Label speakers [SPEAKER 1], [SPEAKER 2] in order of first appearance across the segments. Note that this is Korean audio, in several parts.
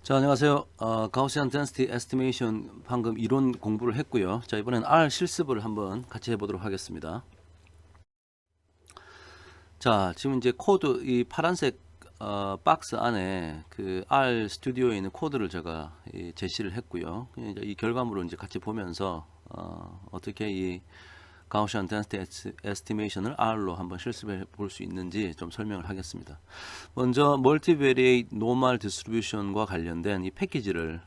[SPEAKER 1] 자, 안녕하세요. 가우시안 덴시티 에스티메이션 방금 이론 공부를 했고요. 자, 이번엔 R 실습을 한번 같이 해보도록 하겠습니다. 자, 지금 이제 코드 이 파란색 박스 안에 그 R 스튜디오에 있는 코드를 제가 제시를 했고요. 이제 이 결과물을 이제 같이 보면서 어떻게 이 가우시안 덴시티 에스티메이션을 R로 한번 실습해 볼 수 있는지 좀 설명을 하겠습니다. 먼저 멀티베리에이트 노멀 디스트리뷰션과 관련된 이 패키지를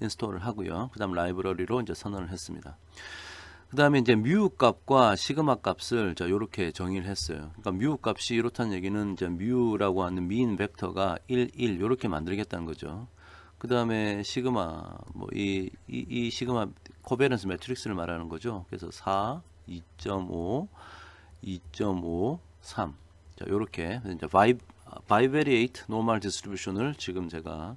[SPEAKER 1] 인스톨을 하고요. 그다음 라이브러리로 이제 선언을 했습니다. 그다음에 이제 뮤 값과 시그마 값을 자 요렇게 정의를 했어요. 그러니까 뮤 값이 이렇다는 얘기는 이제 뮤라고 하는 민 벡터가 1, 1 요렇게 만들겠다는 거죠. 그다음에 시그마 이 시그마 코베런스 매트릭스를 말하는 거죠. 그래서 4, 2.5, 2.5, 3. 자, 요렇게 이제 바이베리에이트 노멀 디스트리뷰션을 지금 제가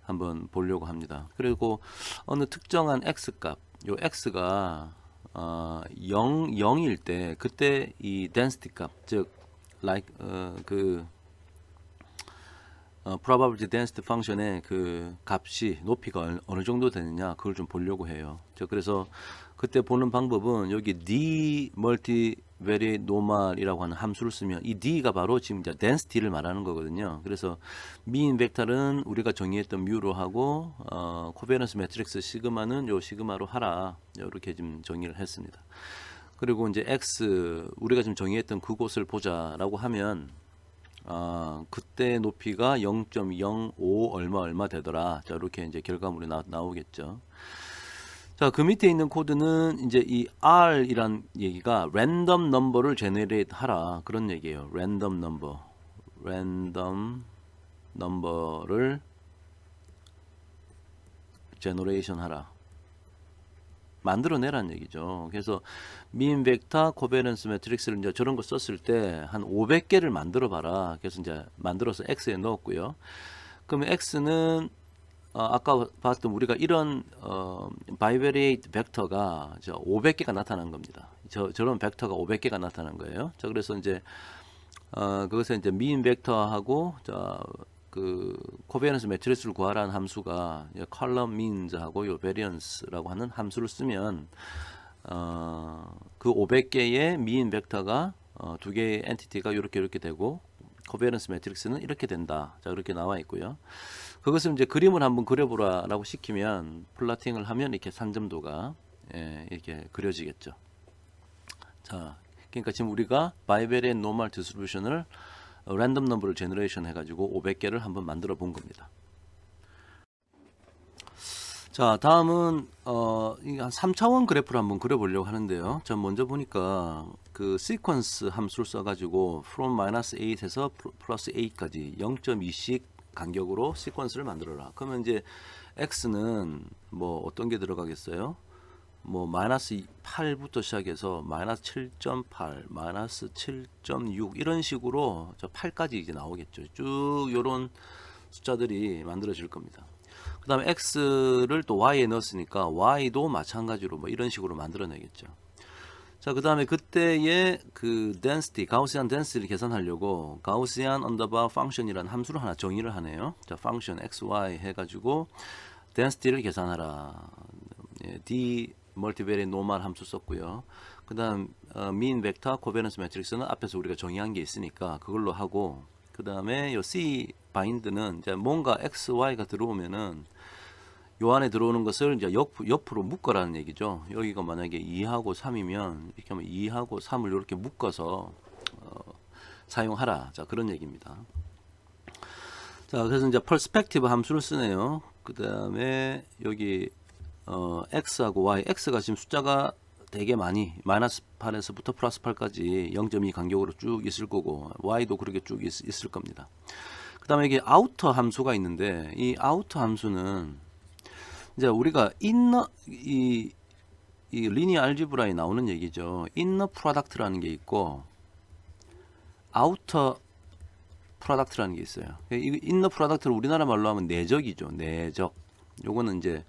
[SPEAKER 1] 한번 보려고 합니다. 그리고 어느 특정한 x 값, 요 x가 0일 때 그때 이 density 값, 즉 probability density 펑션의 그 값이 높이가 어느 정도 되느냐 그걸 좀 보려고 해요. 그래서 그때 보는 방법은 여기 d multivariate normal이라고 하는 함수를 쓰면 이 d가 바로 지금 이제 density를 말하는 거거든요. 그래서 mean 벡터는 우리가 정의했던 mu로 하고 코베런스 매트릭스 시그마는 요 시그마로 하라 이렇게 지금 정의를 했습니다. 그리고 이제 x 우리가 지금 정의했던 그곳을 보자라고 하면 그때 높이가 0.05 얼마 되더라. 자, 이렇게 이제 결과물이 나오겠죠. 자, 그 밑에 있는 코드는 이제 이 R이란 얘기가 랜덤 넘버를 제너레이트 하라. 그런 얘기예요. 랜덤 넘버를 제너레이션 하라. 만들어내라는 얘기죠. 그래서 민 벡터 코베런스 매트릭스를 이제 저런 거 썼을 때 한 500개를 만들어 봐라. 그래서 이제 만들어서 X에 넣었고요. 그러면 X는 아까 봤던 우리가 이런 바이베리에이트 벡터가 500개가 나타난 겁니다. 저런 벡터가 500개가 나타난 거예요. 자, 그래서 이제 그것에 이제 민 벡터하고 그 코베런스 매트리스를 구하라는 함수가 컬럼 민즈하고 요 베리언스라고 하는 함수를 쓰면 그 500개의 민 벡터가 두 개의 엔티티가 이렇게 되고 코베런스 매트릭스는 이렇게 된다. 자, 그렇게 나와 있고요. 그것을 이제 그림을 한번 그려보라라고 시키면 플라팅을 하면 이렇게 산점도가 이렇게 그려지겠죠. 자, 그러니까 지금 우리가 바이베리엔 노멀 디스트리뷰션을 랜덤 넘버를 제너레이션 해가지고 500개를 한번 만들어 본 겁니다. 자, 다음은 한 3차원 그래프를 한번 그려보려고 하는데요. 전 먼저 보니까 그 시퀀스 함수를 써가지고 from -8에서 플러스 8까지 0.2씩 간격으로 시퀀스를 만들어라. 그러면 이제 x는 뭐 어떤 게 들어가겠어요? 뭐 -8부터 시작해서 -7.8, -7.6 이런 식으로 저 8까지 이제 나오겠죠. 쭉 요런 숫자들이 만들어질 겁니다. 그 다음에 x를 또 y에 넣었으니까 y도 마찬가지로 뭐 이런 식으로 만들어내겠죠. 자, 그 다음에 그때의 그 density, 가우시안 density를 계산하려고 가우시안 언더바 펑션이라는 함수를 하나 정의를 하네요. 자, 펑션 xy 해가지고 density를 계산하라. d 멀티베리에이트 노멀 함수 썼고요. 그 다음 민 벡터 코베런스 매트릭스는 앞에서 우리가 정의한 게 있으니까 그걸로 하고, 그 다음에 요 c 바인드는 이제 뭔가 x, y가 들어오면은 요 안에 들어오는 것을 이제 옆으로 묶어라는 얘기죠. 여기가 만약에 2하고 3이면 이렇게 하면 2하고 3을 이렇게 묶어서 사용하라. 자, 그런 얘기입니다. 자, 그래서 이제 퍼스펙티브 함수를 쓰네요. 그 다음에 여기 x하고 y, x가 지금 숫자가 되게 많이 -8에서부터 플러스 8까지 0.2 간격으로 쭉 있을 거고 y도 그렇게 쭉 있을 겁니다. 그 다음에 이게 아우터 함수가 있는데 이 아우터 함수는 이제 우리가 이 리니어 알지브라에 나오는 얘기죠. 인너 프로덕트라는 게 있고 아우터 프로덕트라는 게 있어요. 이 인너 프로덕트를 우리나라 말로 하면 내적이죠. 내적. 요거는 이제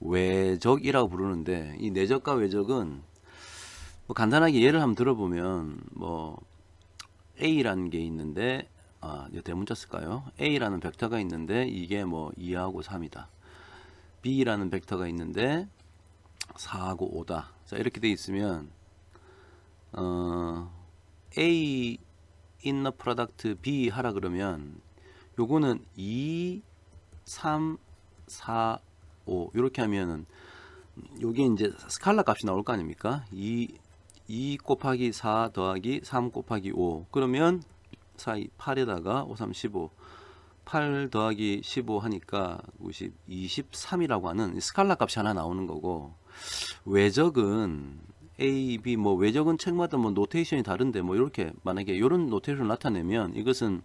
[SPEAKER 1] 외적이라고 부르는데 이 내적과 외적은 뭐 간단하게 예를 한번 들어보면 뭐 A라는 게 있는데 이제 대문자 쓸까요? A라는 벡터가 있는데 이게 뭐 2하고 3이다. B라는 벡터가 있는데 4하고 5다. 자, 이렇게 돼 있으면 A in the product B 하라 그러면 요거는 2, 3, 4, 5 이렇게 하면은 요게 이제 스칼라 값이 나올 거 아닙니까? 2 곱하기 4 더하기 3 곱하기 5 그러면 4, 8에다가 5, 3, 15 8 더하기 15 하니까 50, 23이라고 하는 스칼라 값이 하나 나오는 거고 외적은 A, B 뭐 외적은 책마다 뭐 노테이션이 다른데 뭐 이렇게 만약에 이런 노테이션을 나타내면 이것은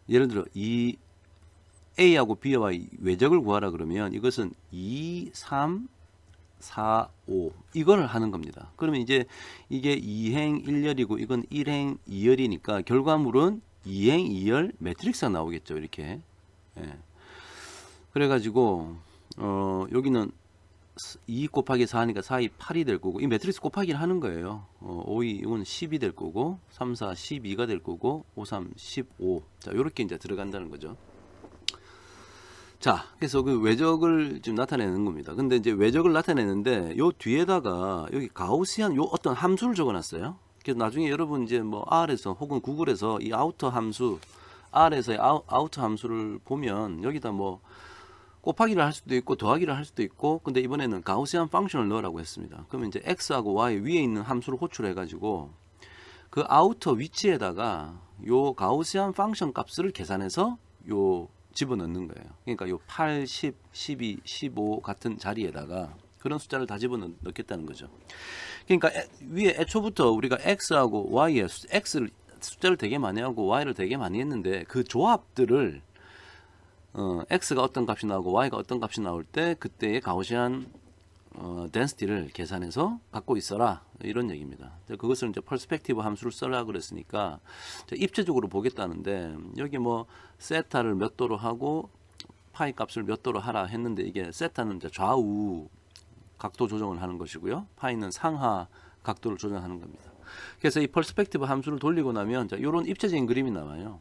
[SPEAKER 1] 예를 들어 이 A하고 B와 외적을 구하라 그러면 이것은 2, 3, 4, 5 이걸 하는 겁니다. 그러면 이제 이게 2행 1열이고 이건 1행 2열이니까 결과물은 2행 2열 매트릭스가 나오겠죠. 이렇게. 예. 그래가지고 여기는 2 곱하기 4니까 4, 2, 8이 될 거고 이 매트릭스 곱하기를 하는 거예요. 5, 2, 이건 10이 될 거고 3, 4, 12가 될 거고 5, 3, 15 자 요렇게 이제 들어간다는 거죠. 자, 그래서 그 외적을 지금 나타내는 겁니다. 근데 이제 외적을 나타내는데 요 뒤에다가 여기 가우시안 요 어떤 함수를 적어놨어요. 그래서 나중에 여러분 이제 뭐 R에서 혹은 구글에서 이 아우터 함수 R에서의 아우터 함수를 보면 여기다 뭐 곱하기를 할 수도 있고 더하기를 할 수도 있고 근데 이번에는 가우시안 펑션을 넣으라고 했습니다. 그러면 이제 X하고 Y 위에 있는 함수를 호출해 가지고 그 아우터 위치에다가 요 가우시안 펑션 값을 계산해서 요 집어넣는 거예요. 그러니까 요 8, 10, 12, 15 같은 자리에다가 그런 숫자를 다 집어넣겠다는 거죠. 그러니까 위에 애초부터 우리가 X하고 Y에 X를 숫자를 되게 많이 하고 Y를 되게 많이 했는데 그 조합들을 X가 어떤 값이 나오고 Y가 어떤 값이 나올 때 그때의 가우시안 density를 계산해서 갖고 있어라 이런 얘기입니다. 그것을 이제 퍼스펙티브 함수를 써라 그랬으니까 입체적으로 보겠다는데 여기 뭐 세타를 몇 도로 하고 파이 값을 몇 도로 하라 했는데 이게 세타는 이제 좌우 각도 조정을 하는 것이고요. 파이는 상하 각도를 조정하는 겁니다. 그래서 이 퍼스펙티브 함수를 돌리고 나면 이런 입체적인 그림이 나와요.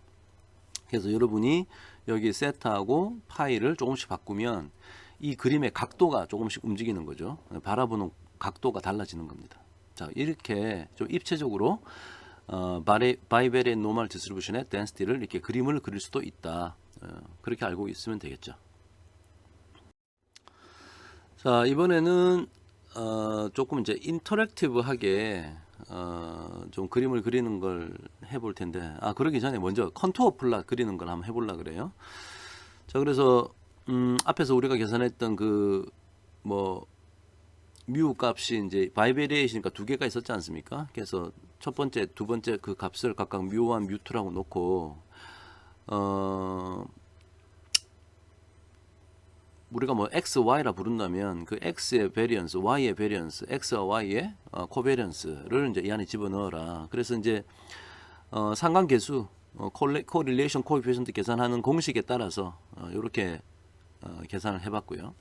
[SPEAKER 1] 그래서 여러분이 여기 세타하고 파이를 조금씩 바꾸면 이 그림의 각도가 조금씩 움직이는 거죠. 바라보는 각도가 달라지는 겁니다. 자, 이렇게 좀 입체적으로 바이베리의 노멀 디스트리뷰션의 덴시티를 이렇게 그림을 그릴 수도 있다. 그렇게 알고 있으면 되겠죠. 자, 이번에는 조금 이제 인터랙티브하게 좀 그림을 그리는 걸 해볼 텐데, 그러기 전에 먼저 컨투어 플랫 그리는 걸 한번 해보려 그래요. 자, 그래서 앞에서 우리가 계산했던 그 뭐 뮤 값이 이제 바이베리에이시니까 두 개가 있었지 않습니까? 그래서 첫 번째, 두 번째 그 값을 각각 뮤1, 뮤2라고 놓고 우리가 뭐 x, y라 부른다면 그 x의 베리언스, y의 베리언스, x와 y의 코베리언스를 이제 이 안에 집어넣어라. 그래서 이제 상관계수 코릴레이션 코에피션트 계산하는 공식에 따라서 이렇게 계산을 해봤고요.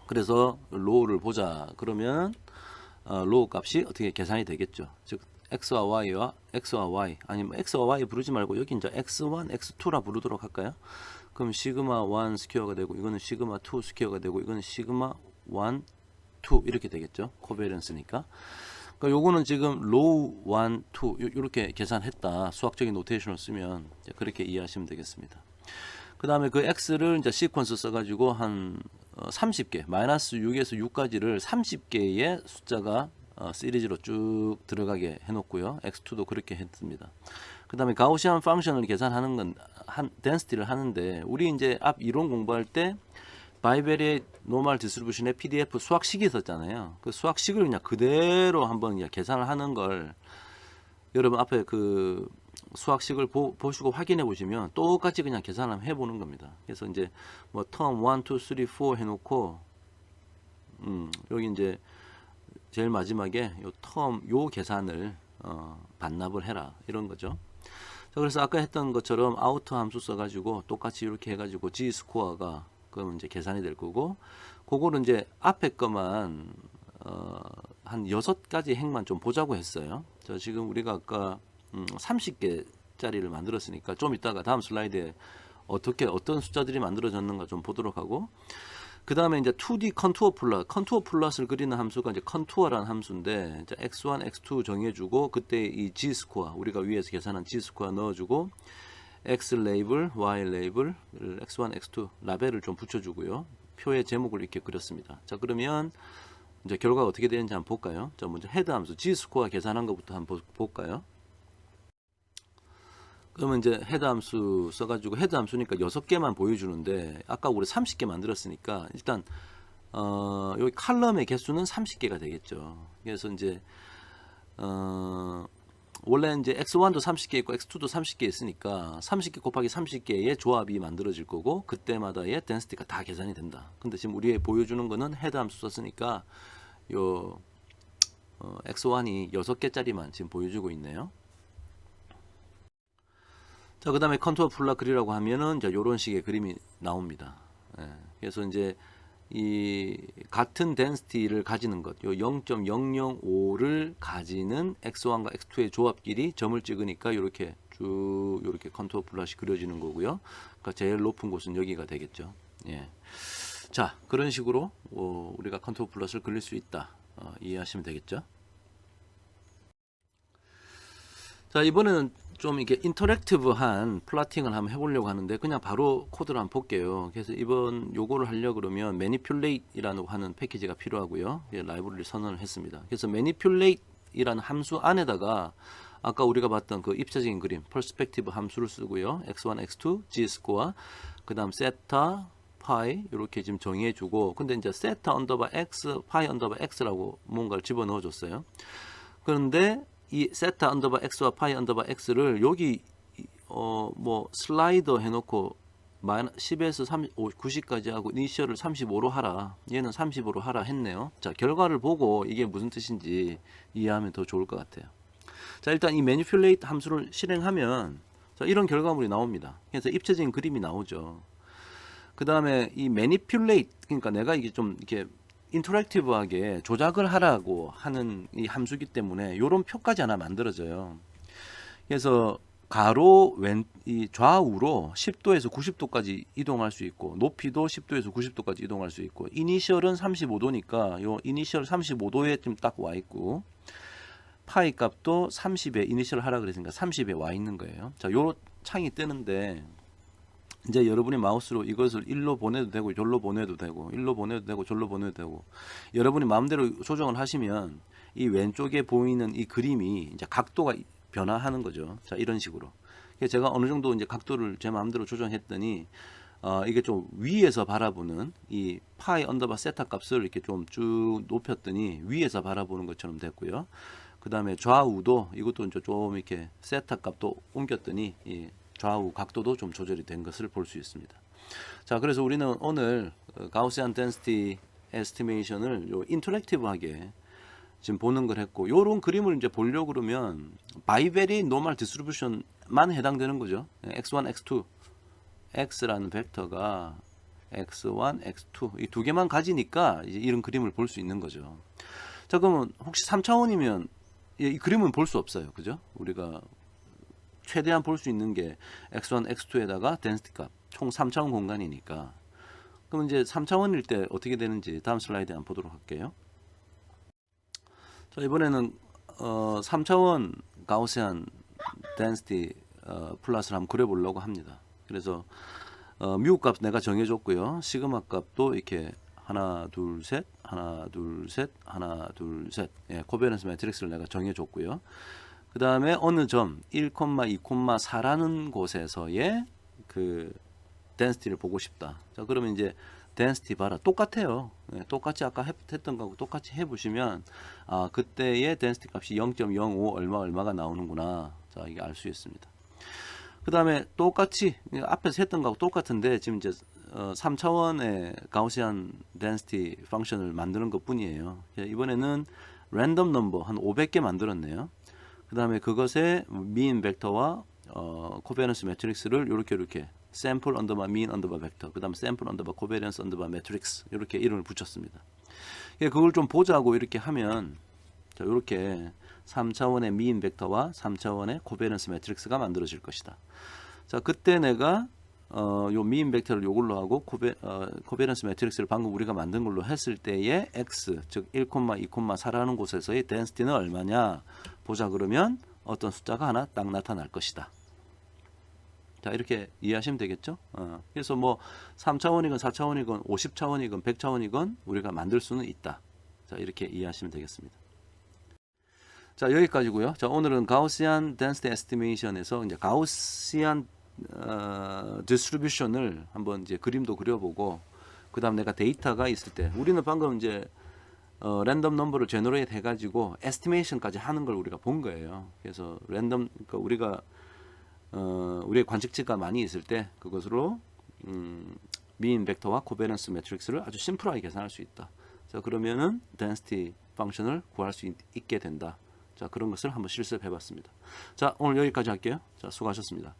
[SPEAKER 1] 그래서 로우를 보자 그러면 로우 값이 어떻게 계산이 되겠죠. 즉 x와 y 아니면 x와 y 부르지 말고 여기 이제 x1, x2라 부르도록 할까요? 그럼 시그마 1 스퀘어가 되고 이거는 시그마 2 스퀘어가 되고 이거는 시그마 1, 2 이렇게 되겠죠. 코베런스니까. 그러니까 요거는 지금 로우 1, 2 이렇게 계산했다. 수학적인 노테이션을 쓰면 그렇게 이해하시면 되겠습니다. 그 다음에 그 x를 이제 시퀀스 써가지고 한 30개, 마이너스 6에서 6까지를 30개의 숫자가 시리즈로 쭉 들어가게 해놓고요. x2도 그렇게 했습니다. 그 다음에 가우시안 펑션을 계산하는 건 덴시티를 하는데 우리 이제 앞 이론 공부할 때 바이베리의 노멀 디스트리뷰션의 PDF 수학식이 있었잖아요. 그 수학식을 그냥 그대로 한번 그냥 계산을 하는 걸 여러분 앞에 그 수학식을 보시고 확인해 보시면 똑같이 그냥 계산을 해보는 겁니다. 그래서 이제 뭐 텀 1, 2, 3, 4 해놓고 여기 이제 제일 마지막에 요 계산을 반납을 해라 이런 거죠. 자, 그래서 아까 했던 것처럼 아우터 함수 써가지고 똑같이 이렇게 해가지고 G 스코어가 그러면 이제 계산이 될 거고 그거는 이제 앞에 거만 한 6가지 행만 좀 보자고 했어요. 자, 지금 우리가 아까 30개 6개짜리를 만들었으니까 좀 이따가 다음 슬라이드에 어떤 숫자들이 만들어졌는가 좀 보도록 하고, 그 다음에 이제 2D 컨투어 플롯을 그리는 함수가 이제 컨투어라는 함수인데, 이제 x1, x2 정해주고, 그때 이 g 스코어, 우리가 위에서 계산한 g 스코어 넣어주고, x 레이블, y 레이블, x1, x2 라벨을 좀 붙여주고요. 표의 제목을 이렇게 그렸습니다. 자, 그러면 이제 결과가 어떻게 되는지 한번 볼까요? 자, 먼저 헤드 함수 g 스코어 계산한 것부터 한번 볼까요? 그러면 이제 헤드 함수 써가지고, 헤드 함수니까 6개만 보여주는데, 아까 우리 30개 만들었으니까 일단 여기 칼럼의 개수는 30개가 되겠죠. 그래서 이제 원래 이제 x1도 30개 있고 x2도 30개 있으니까 30개 곱하기 30개의 조합이 만들어질 거고, 그때마다의 덴시티가 다 계산이 된다. 근데 지금 우리 보여주는 거는 헤드 함수 썼으니까 요 x1이 6개짜리만 지금 보여주고 있네요. 자, 그 다음에 컨투어 플롯 그리라고 하면은 이제 요런 식의 그림이 나옵니다. 예, 그래서 이제 이 같은 덴시티를 가지는 것, 요 0.005를 가지는 x1과 x2의 조합끼리 점을 찍으니까 이렇게 쭉 이렇게 컨투어 플롯이 그려지는 거고요. 그러니까 제일 높은 곳은 여기가 되겠죠. 예. 자, 그런 식으로 우리가 컨투어 플롯을 그릴 수 있다. 이해하시면 되겠죠. 자, 이번에는 좀 이렇게 인터랙티브한 플라팅을 한번 해보려고 하는데, 그냥 바로 코드를 한번 볼게요. 그래서 이번 요거를 하려고 그러면 manipulate이라는 하는 패키지가 필요하고요. 라이브러리를 선언을 했습니다. 그래서 manipulate이라는 함수 안에다가 아까 우리가 봤던 그 입체적인 그림 perspective 함수를 쓰고요. x1, x2, g-score, 그 다음 세타, 파이 이렇게 지금 정해주고, 근데 이제 세타 언더바 x, 파이 언더바 x라고 뭔가를 집어넣어 줬어요. 그런데 이 세타 언더바 x와 파이 언더바 x를 여기 뭐 슬라이더 해놓고 10에서 90까지 하고 이니셜을 35로 하라, 얘는 30으로 하라 했네요. 자, 결과를 보고 이게 무슨 뜻인지 이해하면 더 좋을 것 같아요. 자, 일단 이 manipulate 함수를 실행하면 자, 이런 결과물이 나옵니다. 그래서 입체적인 그림이 나오죠. 그 다음에 이 manipulate, 그러니까 내가 이게 좀 이렇게 인터랙티브하게 조작을 하라고 하는 이 함수기 때문에 이런 표까지 하나 만들어져요. 그래서 가로 이 좌우로 10도에서 90도까지 이동할 수 있고, 높이도 10도에서 90도까지 이동할 수 있고, 이니셜은 35도니까 요 이니셜 35도에 지금 딱 와 있고, 파이 값도 30에 이니셜 하라 그랬으니까 30에 와 있는 거예요. 자, 요 창이 뜨는데 이제 여러분이 마우스로 이것을 일로 보내도 되고 절로 보내도 되고, 일로 보내도 되고 절로 보내도 되고, 여러분이 마음대로 조정을 하시면 이 왼쪽에 보이는 이 그림이 이제 각도가 변화하는 거죠. 자, 이런 식으로. 그래서 제가 어느 정도 이제 각도를 제 마음대로 조정했더니 이게 좀 위에서 바라보는 이 파이 언더바 세타 값을 이렇게 좀 쭉 높였더니 위에서 바라보는 것처럼 됐고요. 그 다음에 좌우도 이것도 이제 좀 이렇게 세타 값도 옮겼더니 이 좌우 각도도 좀 조절이 된 것을 볼 수 있습니다. 자, 그래서 우리는 오늘 가우시안 덴시티 에스티메이션을 인터랙티브하게 지금 보는 걸 했고, 요런 그림을 이제 보려고 그러면 바이베리 노멀 디스트리뷰션만 해당되는 거죠. x1, x2, x라는 벡터가 x1, x2 이 두 개만 가지니까 이제 이런 그림을 볼 수 있는 거죠. 자, 그러면 혹시 3차원이면 이 그림은 볼 수 없어요. 그죠? 우리가 최대한 볼 수 있는 게 x1, x2에다가 덴시티 값, 총 3차원 공간이니까. 그럼 이제 3차원일 때 어떻게 되는지 다음 슬라이드에 한번 보도록 할게요. 자, 이번에는 3차원 가우시안 덴시티 플롯을 한번 그려보려고 합니다. 그래서 미국 값 내가 정해줬고요. 시그마 값도 이렇게 하나, 둘, 셋, 하나, 둘, 셋, 하나, 둘, 셋. 예, 코베런스 매트릭스를 내가 정해줬고요. 그 다음에 어느 점 1, 2, 4라는 곳에서의 그 덴시티를 보고 싶다. 자, 그러면 이제 덴시티 봐라. 똑같아요. 네, 똑같이 아까 했던 거하고 똑같이 해보시면 그때의 덴시티 값이 0.05 얼마가 나오는구나. 자, 이게 알 수 있습니다. 그 다음에 똑같이 앞에서 했던 거하고 똑같은데 지금 이제 3차원의 가우시안 덴시티 펑션을 만드는 것 뿐이에요. 이번에는 랜덤 넘버 한 500개 만들었네요. 그 다음에 그것의 mean 벡터와 코베런스 매트릭스를 이렇게 샘플 언더바 mean 언더바 벡터, 그 다음 샘플 언더바 코베런스 언더바 매트릭스 이렇게 이름을 붙였습니다. 그걸 좀 보자고 이렇게 하면 자, 이렇게 3차원의 미인 벡터와 3차원의 코베런스 매트릭스가 만들어질 것이다. 자, 그때 내가 요 미인 벡터를 요걸로 하고 코베런스 매트릭스를 방금 우리가 만든 걸로 했을 때의 x, 즉 1, 2, 4라는 곳에서의 덴시티는 얼마냐 보자. 그러면 어떤 숫자가 하나 딱 나타날 것이다. 자, 이렇게 이해하시면 되겠죠? 그래서 뭐 3차원이건 4차원이건 50차원이건 100차원이건 우리가 만들 수는 있다. 자, 이렇게 이해하시면 되겠습니다. 자, 여기까지고요. 자, 오늘은 가우시안 덴시티 에스티메이션에서 이제 가우시안 디스트리뷰션을 한번 이제 그림도 그려보고, 그다음 내가 데이터가 있을 때 우리는 방금 이제 랜덤 넘버를 제너레이트 해가지고 에스티메이션까지 하는 걸 우리가 본 거예요. 그래서 랜덤, 그러니까 우리가 우리의 관측치가 많이 있을 때 그것으로 미인 벡터와 코베런스 매트릭스를 아주 심플하게 계산할 수 있다. 자, 그러면은 density 펑션을 구할 수 있게 된다. 자, 그런 것을 한번 실습해 봤습니다. 자, 오늘 여기까지 할게요. 자, 수고하셨습니다.